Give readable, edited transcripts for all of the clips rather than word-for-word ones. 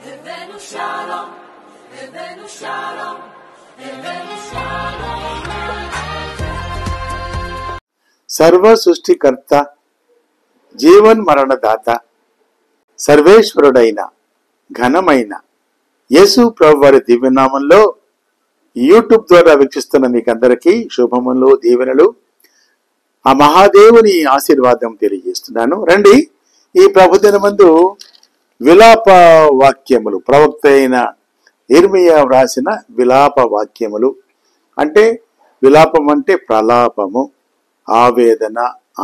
הבאנו שלום, הבאנו שלום, הבאנו שלום. సర్వ సృష్టికర్త, జీవన్ మరణదాత, సర్వేశ్వరుడైన ఘనమైన యేసు ప్రభు వారి దివ్యనామంలో యూట్యూబ్ ద్వారా వీక్షిస్తున్న మీకందరికీ శుభములు, దీవెనలు, ఆ మహాదేవుని ఆశీర్వాదం తెలియజేస్తున్నాను. రండి, ఈ ప్రభుదినమందు విలాప వాక్యములు, ప్రవక్త అయిన ఇర్మియా వ్రాసిన విలాప వాక్యములు. అంటే విలాపం అంటే ప్రలాపము, ఆవేదన,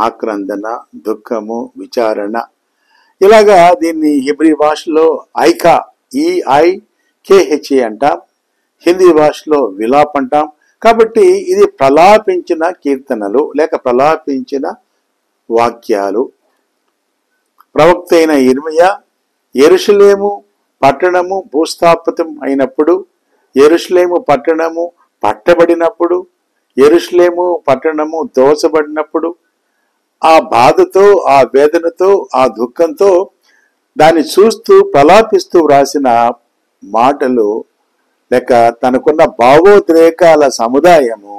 ఆక్రందన, దుఃఖము, విచారణ. ఇలాగా దీన్ని హెబ్రీ భాషలో ఐకా, EIKHA అంటాం. హిందీ భాషలో విలాప్ అంటాం. కాబట్టి ఇది ప్రలాపించిన కీర్తనలు లేక ప్రలాపించిన వాక్యాలు. ప్రవక్త అయిన ఇర్మియా యెరూషలేము పట్టణము భూస్థాపితం అయినప్పుడు, యెరూషలేము పట్టణము పట్టబడినప్పుడు, యెరూషలేము పట్టణము దోచబడినప్పుడు ఆ బాధతో, ఆ వేదనతో, ఆ దుఃఖంతో దాన్ని చూస్తూ ప్రలాపిస్తూ వ్రాసిన మాటలు లేక తనకున్న భావోద్రేకాల సముదాయము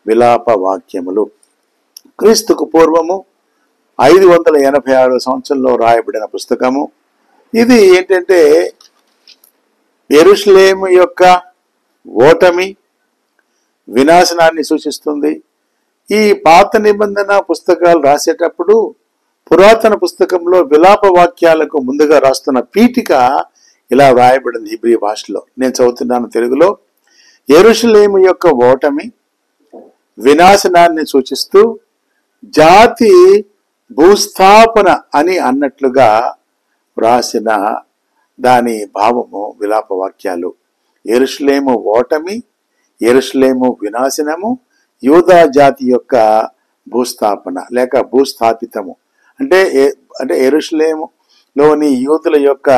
విలాప వాక్యములు. క్రీస్తుకు పూర్వము 586 సంవత్సరంలో రాయబడిన పుస్తకము ఇది. ఏంటంటే యెరూషలేము యొక్క ఓటమి, వినాశనాన్ని సూచిస్తుంది. ఈ పాత నిబంధన పుస్తకాలు రాసేటప్పుడు పురాతన పుస్తకంలో విలాప వాక్యాలకు ముందుగా రాస్తున్న పీఠిక ఇలా వ్రాయబడింది హెబ్రీ భాషలో. నేను చదువుతున్నాను తెలుగులో. యెరూషలేము యొక్క ఓటమి, వినాశనాన్ని సూచిస్తూ జాతి భూస్థాపన అని అన్నట్లుగా వ్రాసిన దాని భావము విలాప వాక్యాలు. యెరూషలేము ఓటమి, యెరూషలేము వినాశనము, యూదా జాతి యొక్క భూస్థాపన లేక భూస్థాపితము. అంటే యెరూషలేములోని యూదుల యొక్క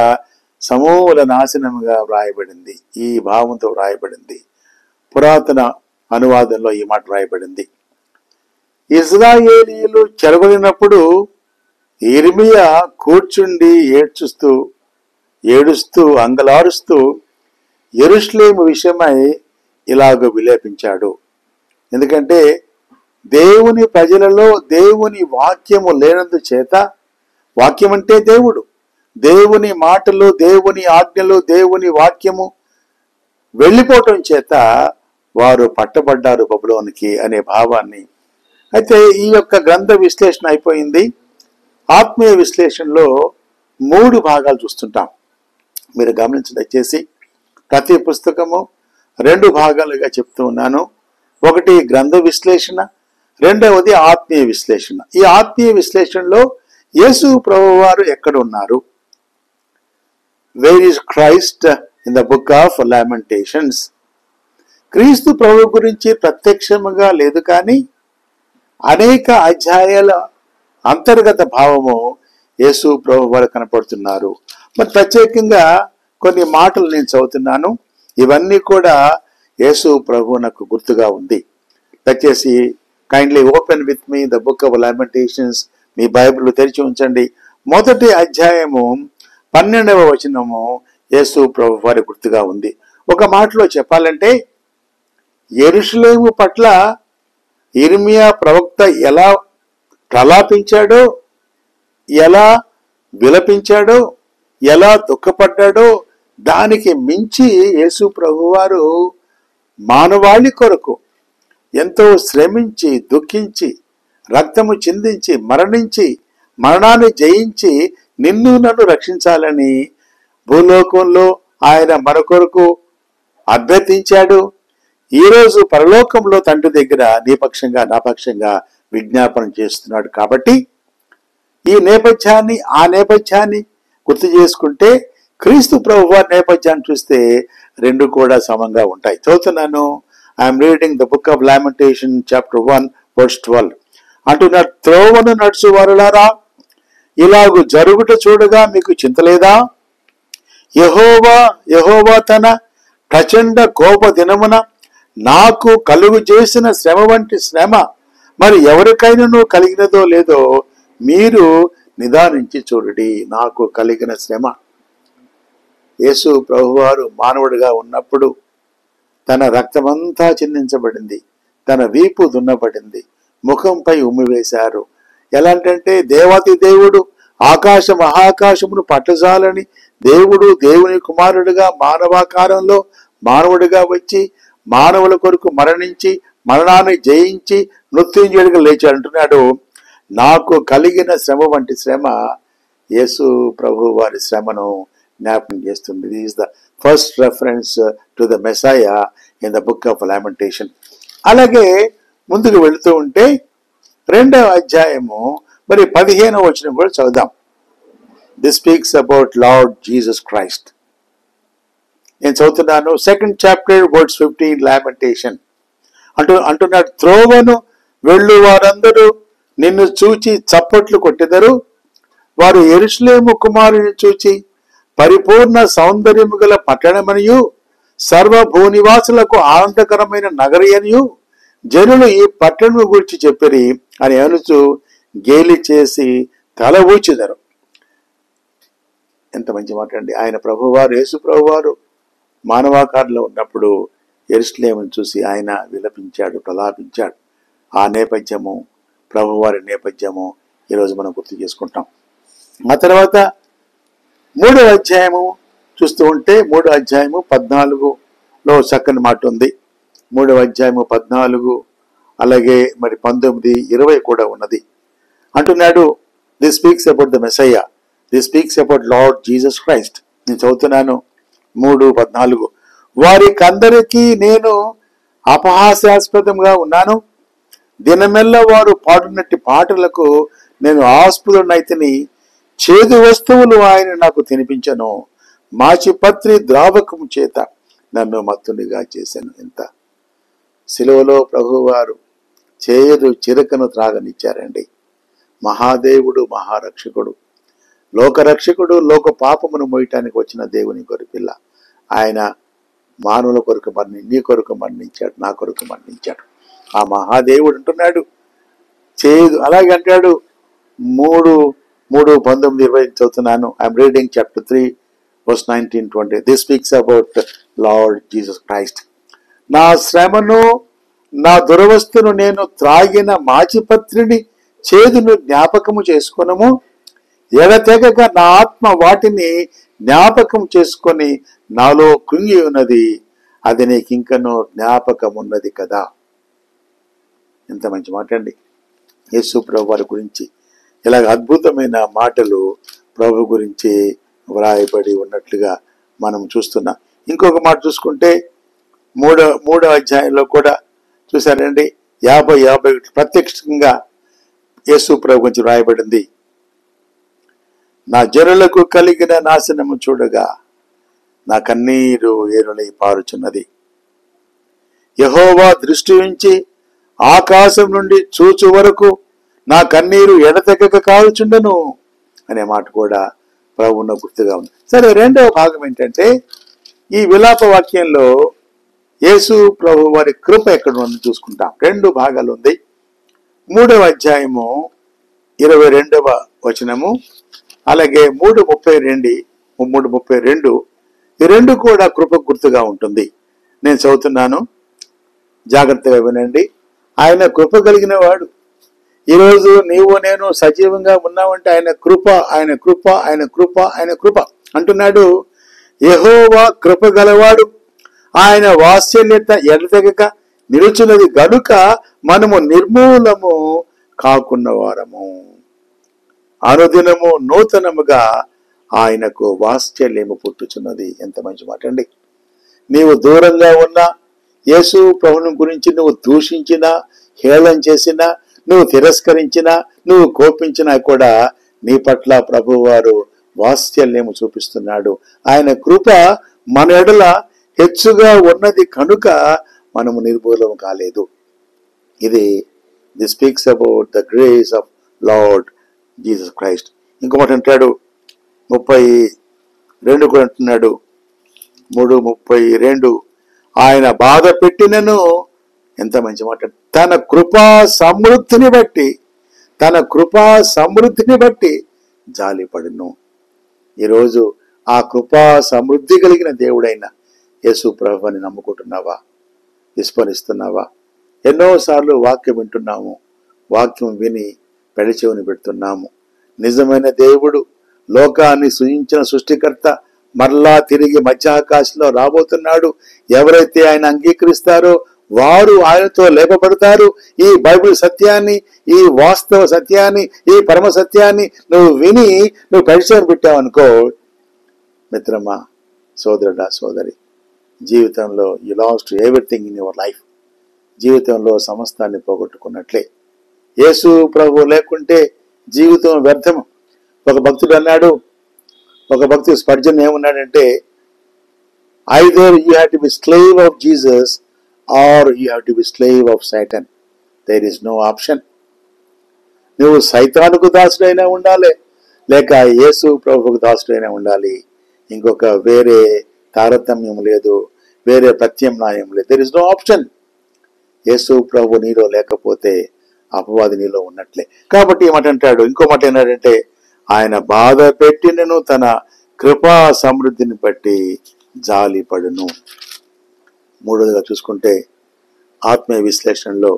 సమూల నాశనముగా వ్రాయబడింది. ఈ భావంతో వ్రాయబడింది. పురాతన అనువాదంలో ఈ మాట వ్రాయబడింది. ఇశ్రాయేలీయులు చెరగొనినప్పుడు ఇర్మియా కూర్చుండి ఏడుస్తూ అంగలారుస్తూ యెరూషలేము విషయమై ఇలాగ విలేపించాడు. ఎందుకంటే దేవుని ప్రజలలో దేవుని వాక్యము లేనందు చేత, వాక్యం అంటే దేవుడు, దేవుని మాటలు, దేవుని ఆజ్ఞలు, దేవుని వాక్యము వెళ్ళిపోవటం చేత వారు పట్టబడ్డారు బబులోనికి అనే భావాన్ని. అయితే ఈ యొక్క గ్రంథ విశ్లేషణ అయిపోయింది. ఆత్మీయ విశ్లేషణలో 3 భాగాలు చూస్తుంటాం. మీరు గమనించండి దయచేసి. ప్రతి పుస్తకము 2 భాగాలుగా చెప్తూ ఉన్నాను. ఒకటి గ్రంథ విశ్లేషణ, రెండవది ఆత్మీయ విశ్లేషణ. ఈ ఆత్మీయ విశ్లేషణలో యేసు ప్రభువారు ఎక్కడ ఉన్నారు? Where is Christ in the book of Lamentations? క్రీస్తు ప్రభు గురించి ప్రత్యక్షముగా లేదు, కానీ అనేక అధ్యాయాల అంతర్గత భావము యేసు ప్రభు వారు కనపడుతున్నారు. మరి ప్రత్యేకంగా కొన్ని మాటలు నేను చదువుతున్నాను. ఇవన్నీ కూడా యేసు ప్రభు నాకు గుర్తుగా ఉంది. దయచేసి kindly open with me the book of Lamentations. Me Bible తెరిచి ఉంచండి. మొదటి అధ్యాయము 12వ వచనము యేసు ప్రభు వారి గుర్తుగా ఉంది. ఒక మాటలో చెప్పాలంటే యెరూషలేము పట్ల ఇర్మియా ప్రవక్త ఎలా ప్రలాపించాడో, ఎలా విలపించాడో, ఎలా దుఃఖపడ్డాడో దానికి మించి యేసు ప్రభువారు మానవాళి కొరకు ఎంతో శ్రమించి, దుఃఖించి, రక్తము చిందించి, మరణించి, మరణాన్ని జయించి నిన్ను నన్ను రక్షించాలని భూలోకంలో ఆయన మన కొరకు అభ్యర్థించాడు. ఈరోజు పరలోకంలో తండ్రి దగ్గర నీ పక్షంగా నా పక్షంగా విజ్ఞాపన చేస్తున్నాడు. కాబట్టి ఈ నేపథ్యాన్ని, ఆ నేపథ్యాన్ని గుర్తు చేసుకుంటే క్రీస్తు ప్రభువారి నేపథ్యాన్ని చూస్తే 2 కూడా సమంగా ఉంటాయి. చదువుతున్నాను. I'm reading the book of lamentation chapter 1 verse 12. అంటున్నాడు, త్రోవను నడుచు వారులారా, ఇలాగు జరుగుట చూడగా మీకు చింతలేదా? యెహోవా తన ప్రచండ కోప దినమున నాకు కలుగు చేసిన శ్రమ వంటి శ్రమ మరి ఎవరికైనా కలిగినదో లేదో మీరు నిదానించి చూడండి. నాకు కలిగిన శ్రమ యేసు ప్రభువారు మానవుడిగా ఉన్నప్పుడు తన రక్తమంతా చిందించబడింది, తన వీపు దున్నబడింది, ముఖంపై ఉమ్మివేశారు. ఎలాంటంటే దేవాతి దేవుడు ఆకాశ మహాకాశమును పట్టజాలని దేవుడు దేవుని కుమారుడిగా మానవాకారంలో మానవుడిగా వచ్చి మానవుల కొరకు మరణించి మరణాన్ని జయించి మృత్యుంజయుడిగా లేచి అంటున్నాడు, నాకు కలిగిన శ్రమ వంటి శ్రమ యేసు ప్రభు వారి శ్రమను జ్ఞాపకం చేస్తుంది. This is the first reference to the Messiah in the book of lamentation. అలాగే ముందుకు వెళుతూ ఉంటే 2వ అధ్యాయము మరి 15వ వచనం కూడా చదువుదాం. This speaks about Lord Jesus Christ. నేను చదువుతున్నాను. 2nd chapter verse 15 లామెంటేషన్ అంటున్నాడు, త్రోవను వెళ్ళు వారందరూ నిన్ను చూచి చప్పట్లు కొట్టెదరు, వారు యెరూషలేము కుమారుని చూచి పరిపూర్ణ సౌందర్యము గల పట్టణమనియు సర్వభూనివాసులకు ఆనందకరమైన నగరి అనియు జనులు ఈ పట్టణము గురించి చెప్పిరి అని అనుచు గేలి చేసి తల ఊచెదరు. ఎంత మంచి మాట అండి. ఆయన ప్రభువారు యేసు ప్రభువారు మానవాకారంలో ఉన్నప్పుడు యెరూషలేమును చూసి ఆయన విలపించాడు, ప్రలాపించాడు. ఆ నేపథ్యము ప్రభువారి నేపథ్యము ఈరోజు మనం గుర్తు చేసుకుంటాం. ఆ తర్వాత 3వ అధ్యాయము చూస్తూ ఉంటే 3వ అధ్యాయము 14లో చక్కని మాట ఉంది. 3వ అధ్యాయము 14 అలాగే మరి 19, 20 కూడా ఉన్నది. అంటున్నాడు, this speaks about the Messiah, this speaks about Lord Jesus Christ. నేను చదువుతున్నాను 3:14. వారికందరికీ నేను అపహాస్యాస్పదంగా ఉన్నాను, దినమెల్ల వారు పాడునట్టి పాటలకు నేను ఆస్పదునైతిని, చేదు వస్తువులు ఆయన నాకు తినిపించను, మాచిపత్రి ద్రావకము చేత నన్ను మత్తునిగా చేశాను. ఎంత శిలువలో ప్రభువారు చేదు చిరకను త్రాగనిచ్చారండి. మహాదేవుడు, మహారక్షకుడు, లోకరక్షకుడు, లోక పాపమును మోయటానికి వచ్చిన దేవుని గొర్రెపిల్ల. ఆయన మానవుల కొరకు నీ కొరకు మరణించాడు, నా కొరకు మరణించాడు. ఆ మహాదేవుడు అంటున్నాడు చేదు. అలాగే అంటాడు 3:19-20 చదువుతున్నాను. I'm reading chapter 3 verse 19-20. This speaks about Lord Jesus Christ. నా శ్రమను నా దురవస్థను నేను త్రాగిన మాచిపత్రిని చేదును జ్ఞాపకము చేసుకొనము, ఎడతెగక నా ఆత్మ వాటిని జ్ఞాపకం చేసుకొని నాలో కృంగి ఉన్నది, అది నీకింకనూ జ్ఞాపకం ఉన్నది కదా. ఎంత మంచి మాట అండి. యేసు ప్రభు వారి గురించి ఇలాగ అద్భుతమైన మాటలు ప్రభు గురించి వ్రాయబడి ఉన్నట్లుగా మనం చూస్తున్నాం. ఇంకొక మాట చూసుకుంటే 3వ అధ్యాయంలో కూడా చూసారండి 50-51 ప్రత్యక్షంగా యేసు ప్రభు గురించి వ్రాయబడింది. నా జనులకు కలిగిన నాశనము చూడగా నా కన్నీరు ఏరులై పారుచున్నది, యెహోవా దృష్టి ఉంచి ఆకాశం నుండి చూచు వరకు నా కన్నీరు ఎడతెగక కారుచుండను అనే మాట కూడా ప్రభువున గుర్తుగా ఉంది. సరే, 2వ భాగం ఏంటంటే ఈ విలాప వాక్యంలో యేసు ప్రభు వారి కృప ఎక్కడ ఉందని చూసుకుంటాం. 2 భాగాలు ఉంది. 3వ అధ్యాయము 22వ వచనము అలాగే 3:32 ఈ 2 కూడా కృప గుర్తుగా ఉంటుంది. నేను చదువుతున్నాను, జాగ్రత్తగా వినండి. ఆయన కృప కలిగిన వాడు. ఈరోజు నీవు నేను సజీవంగా ఉన్నామంటే ఆయన కృప, ఆయన కృప, ఆయన కృప, ఆయన కృప అంటున్నాడు. యెహోవా కృప గలవాడు, ఆయన వాత్సల్యత ఎడతెగక నిలుచున్నది గనుక మనము నిర్మూలము కాకున్న వారము, అనుదినము నూతనముగా ఆయనకు వాత్సల్యము పుట్టుచున్నది. ఎంత మంచి మాట అండి. నీవు దూరంగా ఉన్నా, యేసు ప్రభుని గురించి నువ్వు దూషించినా, హేళన చేసినా, నువ్వు తిరస్కరించినా, నువ్వు కోపించినా కూడా నీ పట్ల ప్రభువారు వాత్సల్యము చూపిస్తున్నాడు. ఆయన కృప మన ఎడల హెచ్చుగా ఉన్నది కనుక మనము నిర్మూలము కాలేదు. ఇది the speaks about the grace of lord Jesus Christ. ఇంకొకటి అంటాడు 32 కూడా అంటున్నాడు 3:32 ఆయన బాధ పెట్టినను, ఎంత మంచి మాట, తన కృపా సమృద్ధిని బట్టి జాలిపడును. ఈరోజు ఆ కృపా సమృద్ధి కలిగిన దేవుడైన యేసు ప్రభువుని నమ్ముకుంటున్నావా? విస్మరిస్తున్నావా? ఎన్నోసార్లు వాక్యం వింటున్నాము, వాక్యం విని పెడచెవిని పెడుతున్నాము. నిజమైన దేవుడు, లోకాన్ని సృజించిన సృష్టికర్త మరలా తిరిగి మధ్యాకాశంలో రాబోతున్నాడు. ఎవరైతే ఆయన అంగీకరిస్తారో వారు ఆయనతో లేపబడతారు. ఈ బైబిల్ సత్యాన్ని, ఈ వాస్తవ సత్యాన్ని, ఈ పరమ సత్యాన్ని నువ్వు విని నువ్వు పెడచెవిని పెట్టావనుకో మిత్రమా, సోదరుడా, సోదరి, జీవితంలో you lost everything in your life. జీవితంలో సమస్తాన్ని పోగొట్టుకున్నట్లే. యేసు ప్రభు లేకుంటే జీవితం వ్యర్థము. ఒక భక్తుడు అన్నాడు, ఒక భక్తుడు స్పర్జన్ ఏమన్నాడంటే, either you have to be slave of Jesus or you have to be slave of Satan. There is no option. నువ్వు సైతానుకు దాసుడైనా ఉండాలి, లేక యేసు ప్రభుకు దాసుడైనా ఉండాలి. ఇంకొక వేరే తారతమ్యం లేదు, వేరే ప్రత్యామ్నాయం లేదు. There is no option. యేసు ప్రభు నీలో లేకపోతే అపవాది నీలో ఉన్నట్లే. కాబట్టి ఏమంటాడు, ఇంకో మాట ఏంటంటే, ఆయన బాధ పెట్టినను తన కృపా సమృద్ధిని బట్టి జాలి పడును. మూడోదిగా చూసుకుంటే ఆత్మీయ విశ్లేషణలో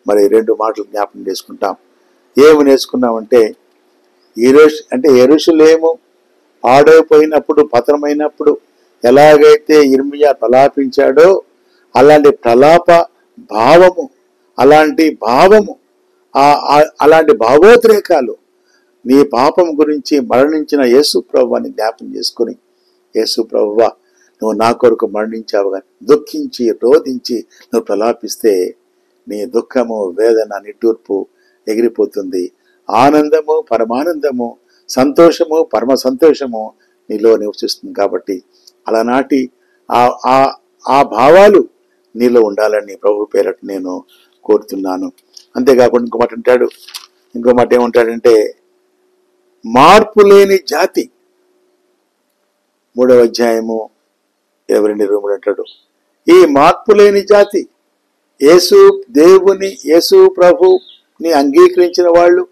మరి 2 మాటలు జ్ఞాపకం చేసుకుంటాం. ఏమి నేర్చుకున్నామంటే, యెరూషలేము పాడైపోయినప్పుడు, పతనమైనప్పుడు ఎలాగైతే యిర్మీయా ప్రలాపించాడో అలాంటి ప్రలాప భావము, అలాంటి భావోద్రేకాలు నీ పాపం గురించి మరణించిన యేసు ప్రభువుని జ్ఞాపకం చేసుకుని, యేసు ప్రభువా నువ్వు నా కొరకు మరణించావు కానీ దుఃఖించి రోధించి నువ్వు ప్రలాపిస్తే నీ దుఃఖము, వేదన, నిట్టూర్పు ఎగిరిపోతుంది. ఆనందము, పరమానందము, సంతోషము, పరమ సంతోషము నీలో నివసిస్తుంది. కాబట్టి అలానాటి ఆ భావాలు నీలో ఉండాలని ప్రభు పేరట నేను కోరుతున్నాను. అంతేకాకుండా ఇంకో మాట ఏమంటాడంటే, మార్పు లేని జాతి. 3వ అధ్యాయము 22 అంటాడు, ఈ మార్పు లేని జాతి యేసు ప్రభుని అంగీకరించిన వాళ్ళు,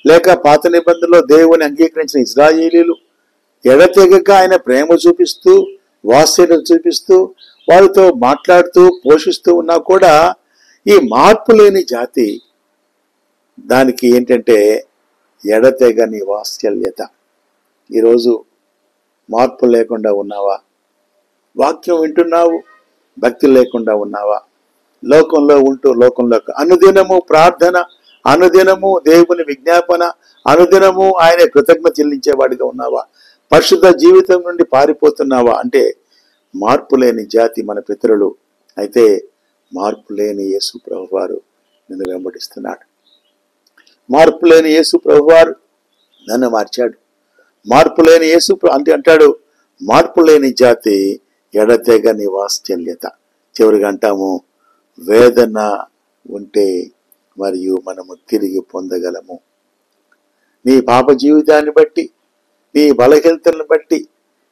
లేక పాత నిబంధనలో దేవుని అంగీకరించిన ఇశ్రాయేలీలు ఎడతెగక ఆయన ప్రేమ చూపిస్తూ, వాత్సల్యం చూపిస్తూ, వారితో మాట్లాడుతూ, పోషిస్తూ ఉన్నా కూడా ఈ మార్పు లేని జాతి, దానికి ఏంటంటే ఎడతెగని వాత్సల్యత. ఈరోజు మార్పు లేకుండా ఉన్నావా? వాక్యం వింటున్నావు, భక్తి లేకుండా ఉన్నావా? లోకంలో ఉంటూ లోకంలో అనుదినము ప్రార్థన, అనుదినము దేవుని విజ్ఞాపన, అనుదినము ఆయన కృతజ్ఞత చెల్లించేవాడిగా ఉన్నావా? పరిశుద్ధ జీవితం నుండి పారిపోతున్నావా? అంటే మార్పు లేని జాతి మన పితరులు. అయితే మార్పు లేని యేసు ప్రభువారు నిన్ను వెంబడిస్తున్నాడు. మార్పు లేని యేసు ప్రభువారు నన్ను మార్చాడు. మార్పు లేని యేసు అంటాడు, మార్పు లేని జాతి ఎడతెగని వాత్సల్యత. చివరిగా అంటాము, వేదన ఉంటే మరియు మనము తిరిగి పొందగలము. నీ పాప జీవితాన్ని బట్టి, నీ బలహీనతలను బట్టి,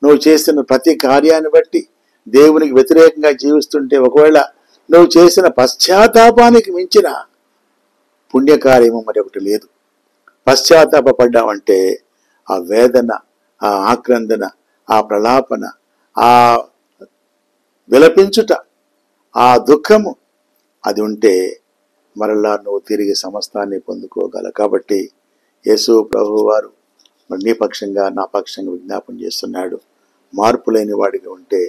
నువ్వు చేసిన ప్రతి కార్యాన్ని బట్టి దేవునికి వ్యతిరేకంగా జీవిస్తుంటే, ఒకవేళ నువ్వు చేసిన పశ్చాత్తాపానికి మించిన పుణ్యకార్యము మరొకటి లేదు. పశ్చాత్తాపడ్డావంటే ఆ వేదన, ఆ ఆక్రందన, ఆ ప్రలాపన, ఆ విలపించుట, ఆ దుఃఖము అది ఉంటే మరలా నువ్వు తిరిగి సమస్తాన్ని పొందుకోగల. కాబట్టి యేసు ప్రభు వారు నీ పక్షంగా, నా పక్షంగా విజ్ఞాపన చేస్తున్నాడు. మార్పు లేని వాడిగా ఉంటే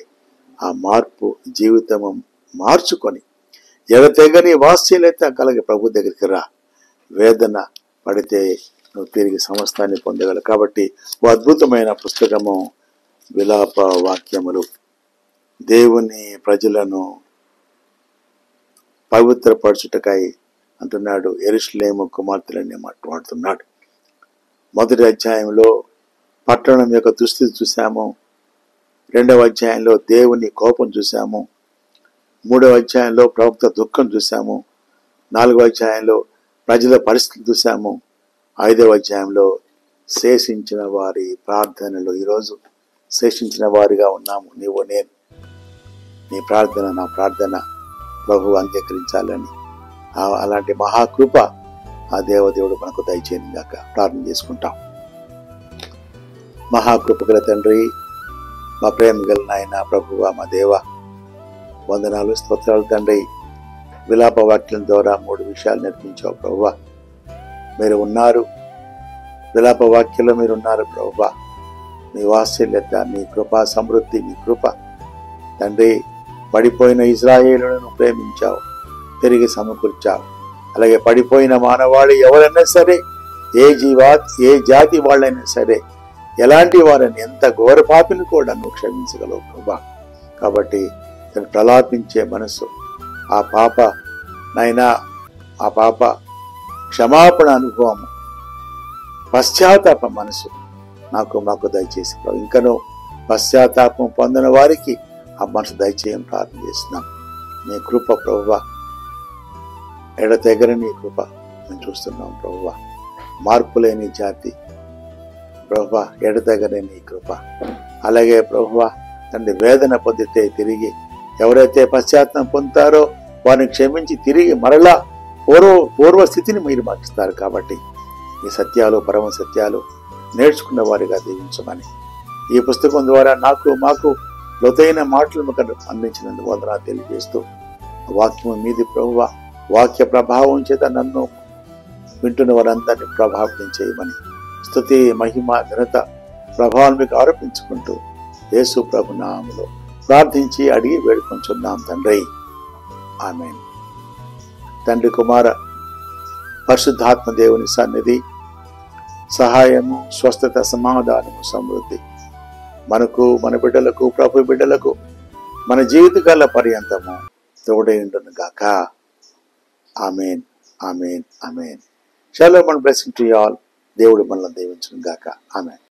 ఆ మార్పు జీవితము మార్చుకొని ఎడతెగని వాత్సల్యత కలిగి ప్రభు దగ్గరికి రా. వేదన పడితే నువ్వు తిరిగి సమస్తాన్ని పొందగల. కాబట్టి ఓ అద్భుతమైన పుస్తకము విలాప వాక్యములు. దేవుని ప్రజలను పవిత్రపరచుటకై అంటున్నాడు, యెరూషలేము కుమార్తెలని మాట్లాడుతున్నాడు. 1వ అధ్యాయంలో పట్టణం యొక్క దుస్థితి చూసాము. 2వ అధ్యాయంలో దేవుని కోపం చూసాము. 3వ అధ్యాయంలో ప్రవక్త దుఃఖం చూసాము. 4వ అధ్యాయంలో ప్రజల పరిస్థితి చూసాము. 5వ అధ్యాయంలో శేషించిన వారి ప్రార్థనలు. ఈరోజు శేషించిన వారిగా ఉన్నాము, నీవు నేను. నీ ప్రార్థన, నా ప్రార్థన ప్రభు అంగీకరించాలని, అలాంటి మహాకృప ఆ దేవదేవుడు మనకు దయచేయను గాక. ప్రార్థన చేసుకుంటాం. మహాకృపగల తండ్రి, మా ప్రేమ గల నాయన ప్రభువా, మా దేవ, వందనాలు, స్తోత్రాలు తండ్రి. విలాప వాక్యం ద్వారా 3 విషయాలు నేర్పించావు ప్రభువా. మీరు ఉన్నారు, విలాప వాక్యంలో మీరు ఉన్నారు ప్రభువా. మీ వాత్సల్యత, మీ కృపా సమృద్ధి, మీ కృప తండ్రి. పడిపోయిన ఇశ్రాయేలును ప్రేమించావు, తిరిగి సమకూర్చావు. అలాగే పడిపోయిన మానవాళి ఎవరైనా సరే, ఏ జాతి వాళ్ళైనా సరే, ఎలాంటి వారిని, ఎంత ఘోర పాపిని కూడా నువ్వు క్షమించగలవు ప్రభా. కాబట్టి తను ప్రలాపించే మనసు, ఆ పాప నైనా, ఆ పాప క్షమాపణ అనుభవము, పశ్చాత్తాప మనసు మాకు దయచేసి ప్రభు. ఇంకనూ పశ్చాత్తాపం పొందిన వారికి ఆ మనసు దయచేయని ప్రార్థన చేస్తున్నాం. నీ కృప ప్రభువా, ఎడతెగని నీ కృప మేము చూస్తున్నాం ప్రభువా. మార్పులేని జాతి ప్రభువా, ఎడతెగని నీ కృప. అలాగే ప్రభువా తండ్రి, వేదన పొందితే తిరిగి ఎవరైతే పశ్చాత్తాపం పొందుతారో వారిని క్షమించి తిరిగి మరలా పూర్వ స్థితిని మీరు మార్చుస్తారు. కాబట్టి ఈ సత్యాలు, పరమ సత్యాలు నేర్చుకున్న వారిగా దీవించమని ఈ పుస్తకం ద్వారా మాకు లోతైన మాటలు మాకు అందించినందుకు వందనాలు తెలియజేస్తూ, వాక్యం మీది ప్రభువా, వాక్య ప్రభావం చేత నన్ను వింటున్న వారందరినీ ప్రభావితం చేయమని స్తుతి, మహిమ, ఘనత, ప్రభావం మీకు ఆరోపించుకుంటూ యేసు ప్రభు నామములో ప్రార్థించి అడిగి వేడుకొంచున్నాం తండ్రి, ఆమేన్. తండ్రి, కుమార, పరిశుద్ధాత్మ దేవుని సన్నిధి, సహాయము, స్వస్థత, సమాధానము, సమృద్ధి మనకు, మన బిడ్డలకు, ప్రభు బిడ్డలకు మన జీవితకాల పర్యంతము తోడై ఉండును గాక. Amen, amen, amen. Shalom and blessing to you all. దేవుడు మనల్ని దీవించును గాక. ఆమేన్.